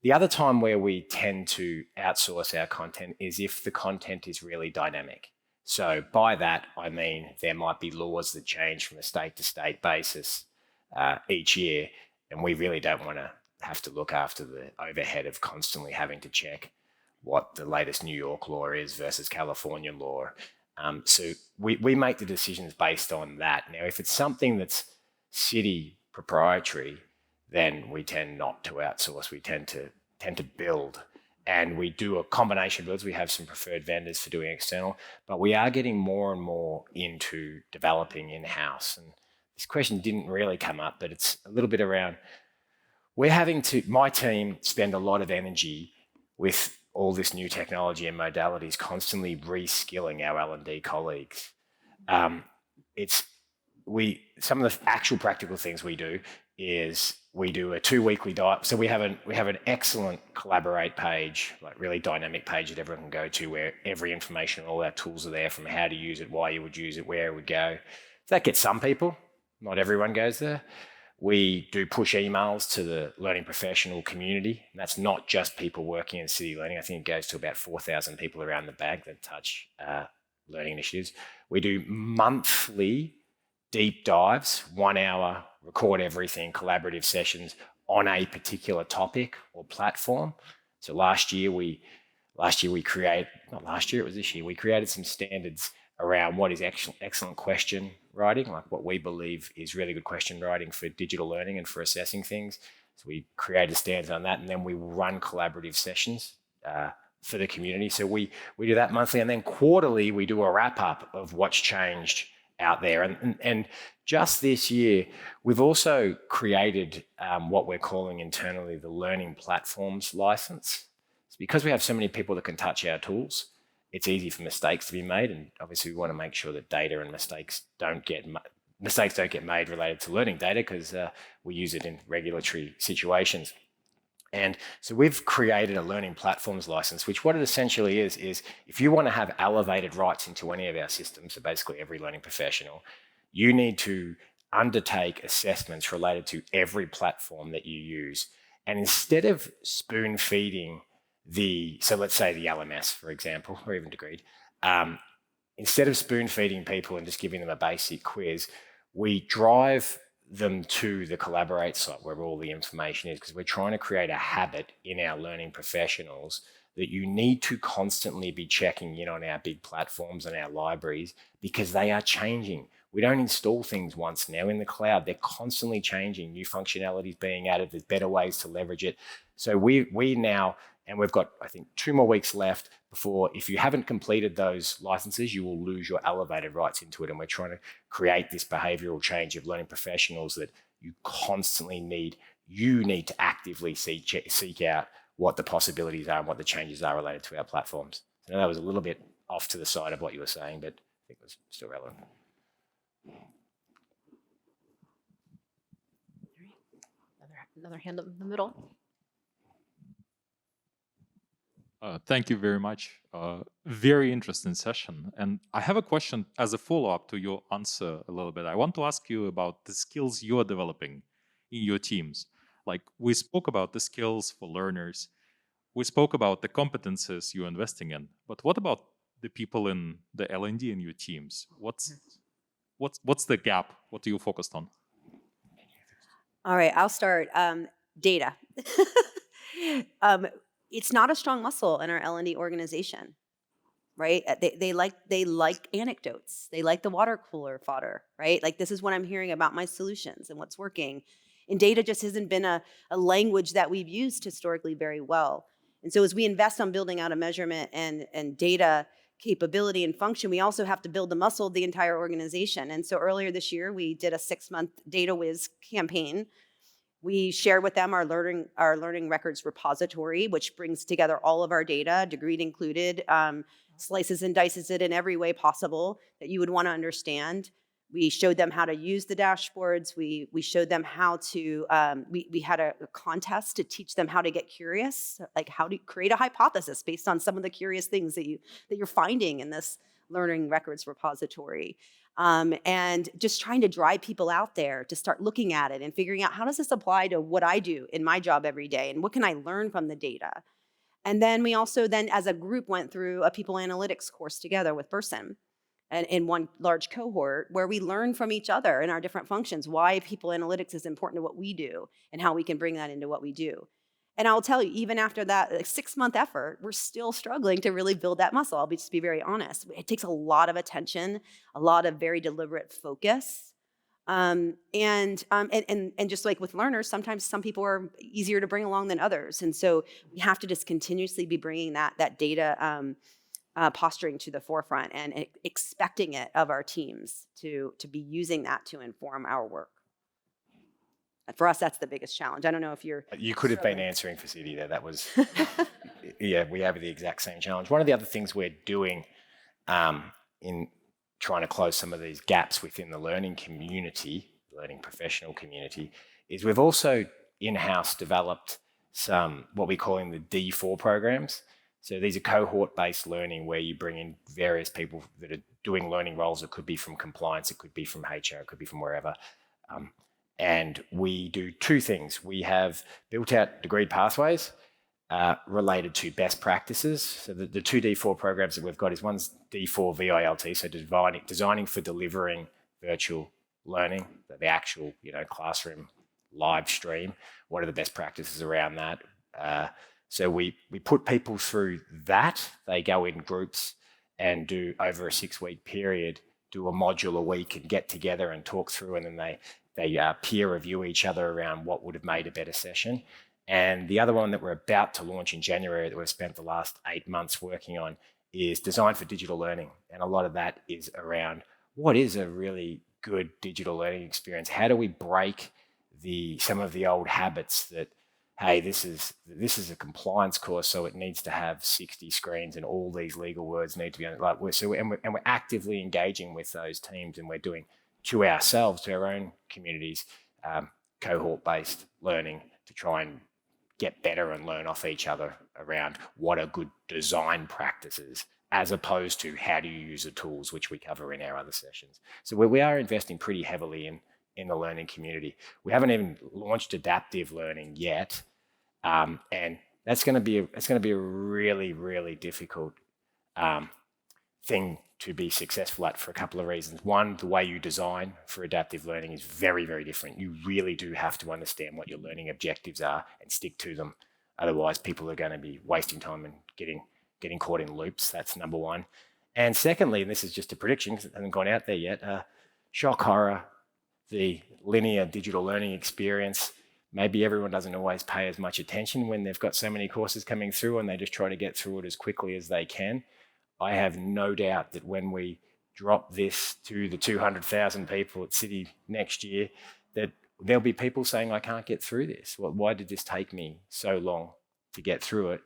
the other time where we tend to outsource our content is if the content is really dynamic. So by that, I mean there might be laws that change from a state-to-state basis each year, and we really don't want to have to look after the overhead of constantly having to check what the latest New York law is versus California law. So we make the decisions based on that. Now, if it's something that's city proprietary, then we tend not to outsource. We tend to build, and we do a combination of builds. We have some preferred vendors for doing external, but we are getting more and more into developing in-house. And this question didn't really come up, but it's a little bit around, we're having to, my team spend a lot of energy with all this new technology and modalities, constantly reskilling our L&D colleagues. Some of the actual practical things we do is we do a 2 weekly dive. So we have an excellent collaborate page, like really dynamic page that everyone can go to, where every information, all our tools are there, from how to use it, why you would use it, where it would go. So that gets some people. Not everyone goes there. We do push emails to the learning professional community. And that's not just people working in City Learning. I think it goes to about 4,000 people around the bag that touch learning initiatives. We do monthly deep dives, 1 hour, record everything, collaborative sessions on a particular topic or platform. So last year we created, not last year, it was this year, we created some standards around what is excellent question writing, like what we believe is really good question writing for digital learning and for assessing things. So we created standards on that, and then we run collaborative sessions for the community. So we do that monthly, and then quarterly we do a wrap up of what's changed out there. And just this year, we've also created what we're calling internally the Learning Platforms License. It's because we have so many people that can touch our tools, it's easy for mistakes to be made, and obviously we want to make sure that data and mistakes don't get made related to learning data, because we use it in regulatory situations. And so we've created a learning platforms license, which what it essentially is if you want to have elevated rights into any of our systems, so basically every learning professional, you need to undertake assessments related to every platform that you use. And instead of spoon feeding so let's say the LMS, for example, or even Degreed, instead of spoon feeding people and just giving them a basic quiz, we drive them to the Collaborate site where all the information is, because we're trying to create a habit in our learning professionals that you need to constantly be checking in on our big platforms and our libraries, because they are changing. We don't install things once now in the cloud. They're constantly changing, new functionalities being added, there's better ways to leverage it. So we now, and we've got, I think, 2 more weeks left before, if you haven't completed those licenses, you will lose your elevated rights into it. And we're trying to create this behavioral change of learning professionals that you constantly need to actively seek out what the possibilities are and what the changes are related to our platforms. I know that was a little bit off to the side of what you were saying, but I think it was still relevant. Another hand up in the middle. Thank you very much. Very interesting session. And I have a question as a follow-up to your answer a little bit. I want to ask you about the skills you're developing in your teams. Like, we spoke about the skills for learners. We spoke about the competences you're investing in. But what about the people in the L&D in your teams? What's the gap? What are you focused on? All right, I'll start. Data. It's not a strong muscle in our L&D organization, right? They like anecdotes. They like the water cooler fodder, right? Like, this is what I'm hearing about my solutions and what's working. And data just hasn't been a language that we've used historically very well. And so as we invest on building out a measurement and data capability and function, we also have to build the muscle of the entire organization. And so earlier this year, we did a 6-month data whiz campaign. We shared with them our learning records repository, which brings together all of our data, degree included, slices and dices it in every way possible that you would want to understand. We showed them how to use the dashboards. We showed them how to, we had a contest to teach them how to get curious, like how to create a hypothesis based on some of the curious things that you're finding in this learning records repository. And just trying to drive people out there to start looking at it and figuring out how does this apply to what I do in my job every day and what can I learn from the data. And then we also then as a group went through a people analytics course together with Burson and in one large cohort where we learn from each other in our different functions, why people analytics is important to what we do and how we can bring that into what we do. And I'll tell you, even after that 6-month effort, we're still struggling to really build that muscle. I'll just be very honest. It takes a lot of attention, a lot of very deliberate focus. And just like with learners, sometimes some people are easier to bring along than others. And so we have to just continuously be bringing that data posturing to the forefront and expecting it of our teams to be using that to inform our work. For us, that's the biggest challenge. I don't know if you're... You could have been answering for City there. That was, yeah, we have the exact same challenge. One of the other things we're doing in trying to close some of these gaps within the learning community, learning professional community, is we've also in-house developed some, what we're calling the D4 programs. So these are cohort-based learning where you bring in various people that are doing learning roles. It could be from compliance, it could be from HR, it could be from wherever. And we do two things. We have built out degree pathways related to best practices. So the two D4 programs that we've got is one's D4 VILT, so designing for delivering virtual learning, the actual classroom live stream. What are the best practices around that? So we put people through that. They go in groups and do over a 6-week period, do a module a week and get together and talk through, and then they peer review each other around what would have made a better session. And the other one that we're about to launch in January that we've spent the last 8 months working on is Design for Digital Learning. And a lot of that is around what is a really good digital learning experience? How do we break some of the old habits that, hey, this is a compliance course, so it needs to have 60 screens and all these legal words need to be on it. And we're actively engaging with those teams, and we're doing to ourselves, to our own communities, cohort-based learning to try and get better and learn off each other around what are good design practices, as opposed to how do you use the tools, which we cover in our other sessions. So we are investing pretty heavily in the learning community. We haven't even launched adaptive learning yet, and that's going to be a really, really difficult thing to be successful at for a couple of reasons. One, the way you design for adaptive learning is very, very different. You really do have to understand what your learning objectives are and stick to them. Otherwise, people are going to be wasting time and getting caught in loops. That's number one. And secondly, and this is just a prediction because it hasn't gone out there yet, shock horror, the linear digital learning experience, maybe everyone doesn't always pay as much attention when they've got so many courses coming through and they just try to get through it as quickly as they can. I have no doubt that when we drop this to the 200,000 people at City next year, that there'll be people saying, I can't get through this. Well, why did this take me so long to get through it?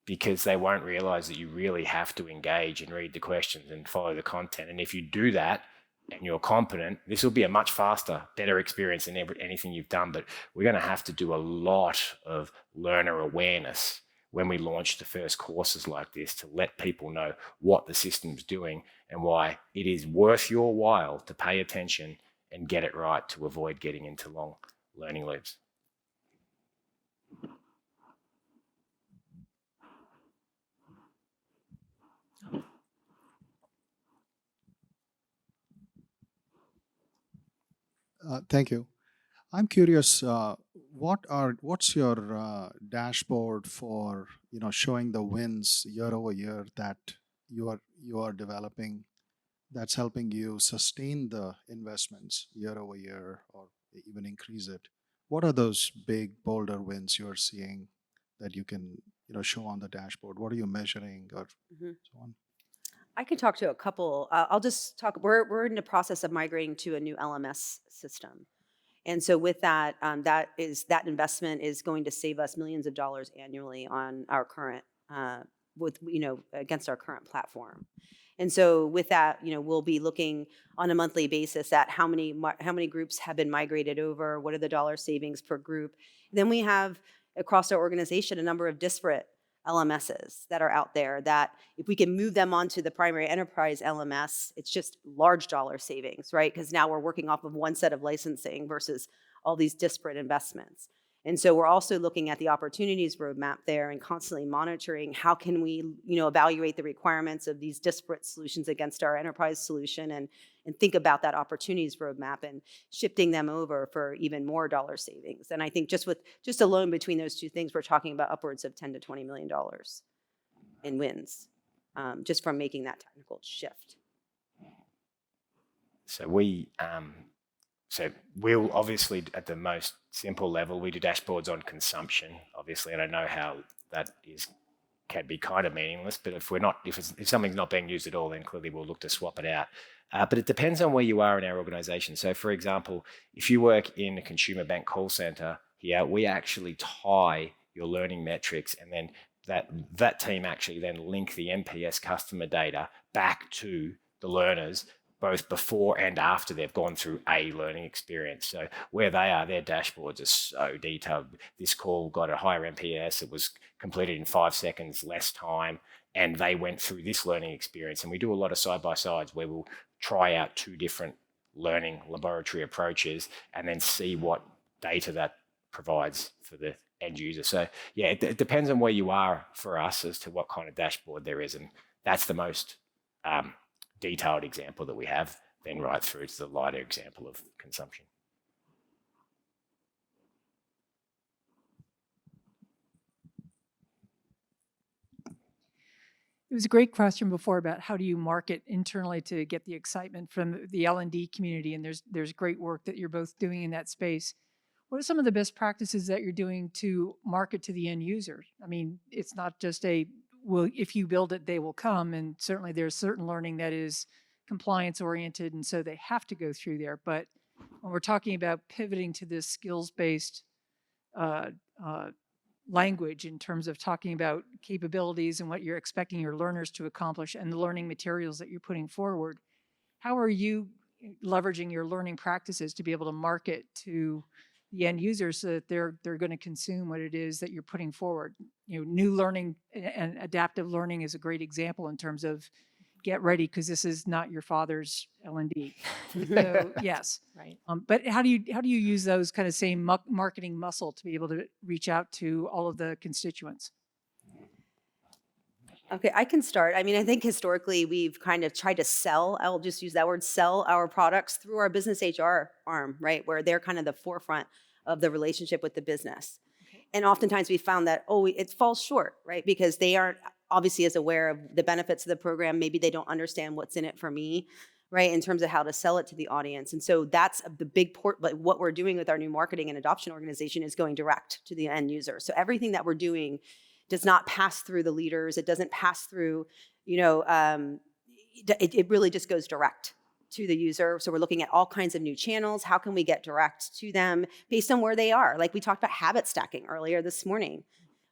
Because they won't realize that you really have to engage and read the questions and follow the content. And if you do that and you're competent, this will be a much faster, better experience than anything you've done. But we're going to have to do a lot of learner awareness when we launch the first courses like this to let people know what the system's doing and why it is worth your while to pay attention and get it right to avoid getting into long learning loops. Thank you. I'm curious, what's your dashboard for showing the wins year over year that you are developing, that's helping you sustain the investments year over year or even increase it? What are those big boulder wins you're seeing that you can show on the dashboard? What are you measuring or Mhm. so on? I could talk to a couple. I'll just talk. We're in the process of migrating to a new LMS system, and so with that, that investment is going to save us millions of dollars annually on our current with against our current platform. And so with that, we'll be looking on a monthly basis at how many groups have been migrated over, what are the dollar savings per group. Then we have across our organization a number of disparate LMSs that are out there that if we can move them onto the primary enterprise LMS, it's just large dollar savings, right? Because now we're working off of one set of licensing versus all these disparate investments. And so we're also looking at the opportunities roadmap there and constantly monitoring how can we, evaluate the requirements of these disparate solutions against our enterprise solution and think about that opportunities roadmap and shifting them over for even more dollar savings. And I think just alone between those two things, we're talking about upwards of $10 to $20 million in wins just from making that technical shift. So we'll obviously, at the most simple level, we do dashboards on consumption, obviously, and I know how that can be kind of meaningless. But if something's not being used at all, then clearly we'll look to swap it out. But it depends on where you are in our organization. So, for example, if you work in a consumer bank call center here, we actually tie your learning metrics, and then that team actually then link the NPS customer data back to the learners, both before and after they've gone through a learning experience. So where they are, their dashboards are so detailed. This call got a higher NPS, it was completed in 5 seconds, less time, and they went through this learning experience. And we do a lot of side-by-sides where we'll try out 2 different learning laboratory approaches and then see what data that provides for the end user. So yeah, it depends on where you are for us as to what kind of dashboard there is. And that's the most detailed example that we have, then right through to the lighter example of consumption. It was a great question before about how do you market internally to get the excitement from the L&D community, and there's great work that you're both doing in that space. What are some of the best practices that you're doing to market to the end user? I mean, it's not just if you build it, they will come, and certainly there's certain learning that is compliance oriented, and so they have to go through there. But when we're talking about pivoting to this skills-based language in terms of talking about capabilities and what you're expecting your learners to accomplish and the learning materials that you're putting forward, how are you leveraging your learning practices to be able to market to the end users so that they're going to consume what it is that you're putting forward? New learning and adaptive learning is a great example in terms of get ready because this is not your father's L&D. So yes, Right. But how do you use those kind of same marketing muscle to be able to reach out to all of the constituents? Okay, I can start. I mean, I think historically we've kind of tried to sell, I'll just use that word, sell our products through our business HR arm, right? Where they're kind of the forefront of the relationship with the business. And oftentimes we found that, it falls short, right? Because they aren't obviously as aware of the benefits of the program. Maybe they don't understand what's in it for me, right? In terms of how to sell it to the audience. And so that's the big but what we're doing with our new marketing and adoption organization is going direct to the end user. So everything that we're doing does not pass through the leaders. It doesn't pass through, it really just goes direct to the user. So we're looking at all kinds of new channels. How can we get direct to them based on where they are? Like we talked about habit stacking earlier this morning.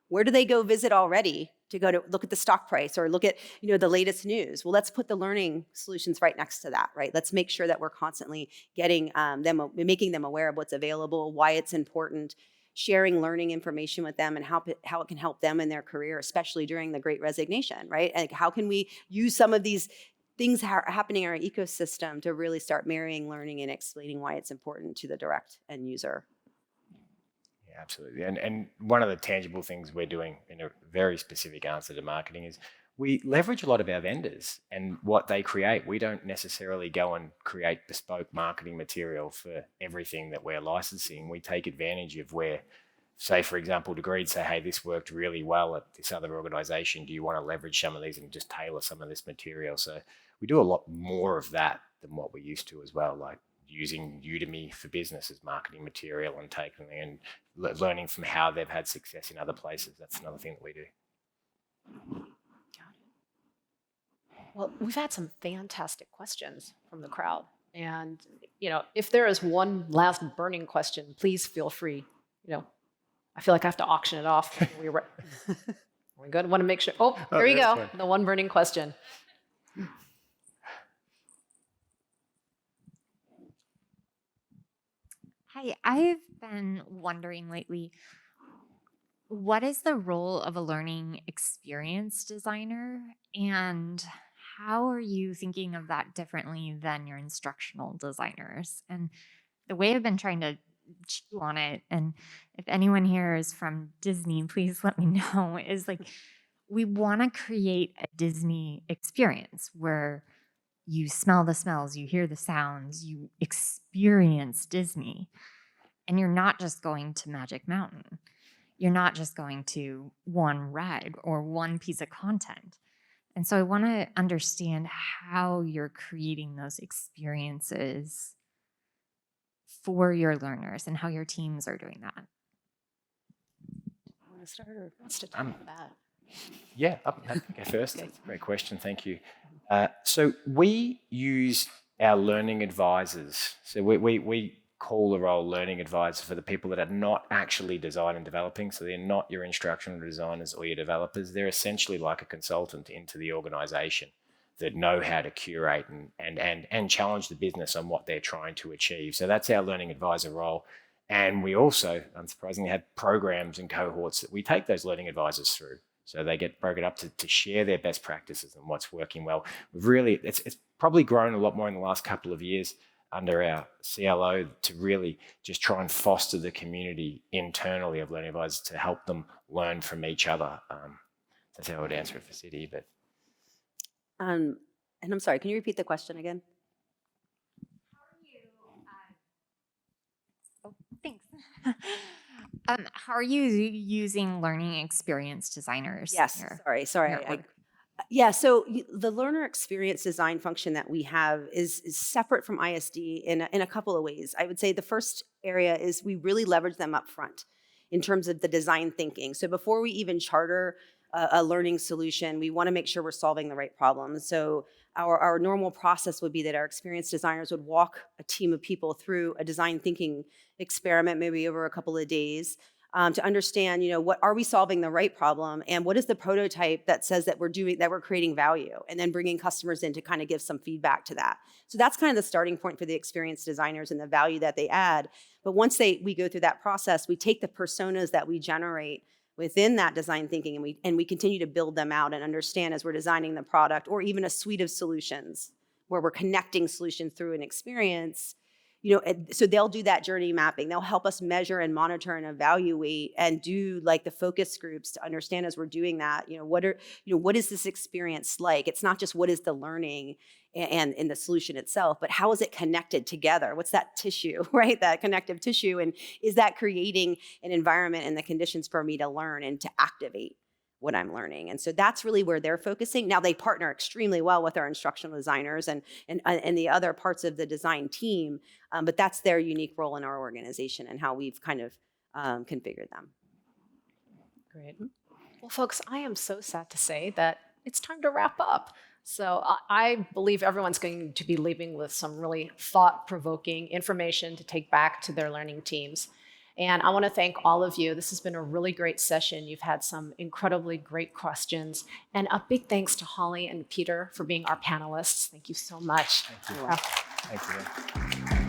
Where do they go visit already to go to look at the stock price or look at, the latest news? Well, let's put the learning solutions right next to that, right? Let's make sure that we're constantly getting making them aware of what's available, why it's important, sharing learning information with them and how it can help them in their career, especially during the Great Resignation, right? And how can we use some of these things happening in our ecosystem to really start marrying learning and explaining why it's important to the direct end user? Yeah, absolutely. And one of the tangible things we're doing in a very specific answer to marketing is we leverage a lot of our vendors and what they create. We don't necessarily go and create bespoke marketing material for everything that we're licensing. We take advantage of where, say, for example, Degreed say, hey, this worked really well at this other organization. Do you want to leverage some of these and just tailor some of this material? So we do a lot more of that than what we used to as well, like using Udemy for Business as marketing material and taking and learning from how they've had success in other places. That's another thing that we do. Well, we've had some fantastic questions from the crowd. And, if there is one last burning question, please feel free. I feel like I have to auction it off. Are we good? Want to make sure. Oh, here you go. The one burning question. Hi, I've been wondering lately, what is the role of a learning experience designer, and how are you thinking of that differently than your instructional designers? And the way I've been trying to chew on it, and if anyone here is from Disney, please let me know, is like we want to create a Disney experience where you smell the smells, you hear the sounds, you experience Disney. And you're not just going to Magic Mountain. You're not just going to one ride or one piece of content. And so I want to understand how you're creating those experiences for your learners and how your teams are doing that. Want to start or wants to talk about that? Yeah, I'll go first. That's a great question. Thank you. So we use our learning advisors. So we call the role learning advisor for the people that are not actually design and developing. So they're not your instructional designers or your developers. They're essentially like a consultant into the organization that know how to curate and challenge the business on what they're trying to achieve. So that's our learning advisor role. And we also, unsurprisingly, have programs and cohorts that we take those learning advisors through. So they get broken up to share their best practices and what's working well. It's probably grown a lot more in the last couple of years under our CLO to really just try and foster the community internally of learning advisors to help them learn from each other. That's how I would answer it for City. But And I'm sorry, can you repeat the question again? Thanks. How are you using learning experience designers? Yes, here? sorry. Yeah, so the learner experience design function that we have is separate from ISD in a couple of ways. I would say the first area is we really leverage them up front in terms of the design thinking. So before we even charter a learning solution, we want to make sure we're solving the right problems. So our normal process would be that our experienced designers would walk a team of people through a design thinking experiment, maybe over a couple of days, to understand, what are we solving the right problem, and what is the prototype that says that we're creating value, and then bringing customers in to kind of give some feedback to that. So that's kind of the starting point for the experienced designers and the value that they add. But once we go through that process, we take the personas that we generate within that design thinking, and we continue to build them out and understand as we're designing the product or even a suite of solutions where we're connecting solutions through an experience. So they'll do that journey mapping. They'll help us measure and monitor and evaluate and do like the focus groups to understand as we're doing that, what is this experience like? It's not just what is the learning and in the solution itself, but how is it connected together? What's that tissue, right? That connective tissue. And is that creating an environment and the conditions for me to learn and to activate what I'm learning? And so that's really where they're focusing. Now they partner extremely well with our instructional designers and the other parts of the design team, but that's their unique role in our organization and how we've kind of configured them. Great. Well, folks, I am so sad to say that it's time to wrap up. So I believe everyone's going to be leaving with some really thought-provoking information to take back to their learning teams. And I want to thank all of you. This has been a really great session. You've had some incredibly great questions. And a big thanks to Holly and Peter for being our panelists. Thank you so much. thank you. Thank you.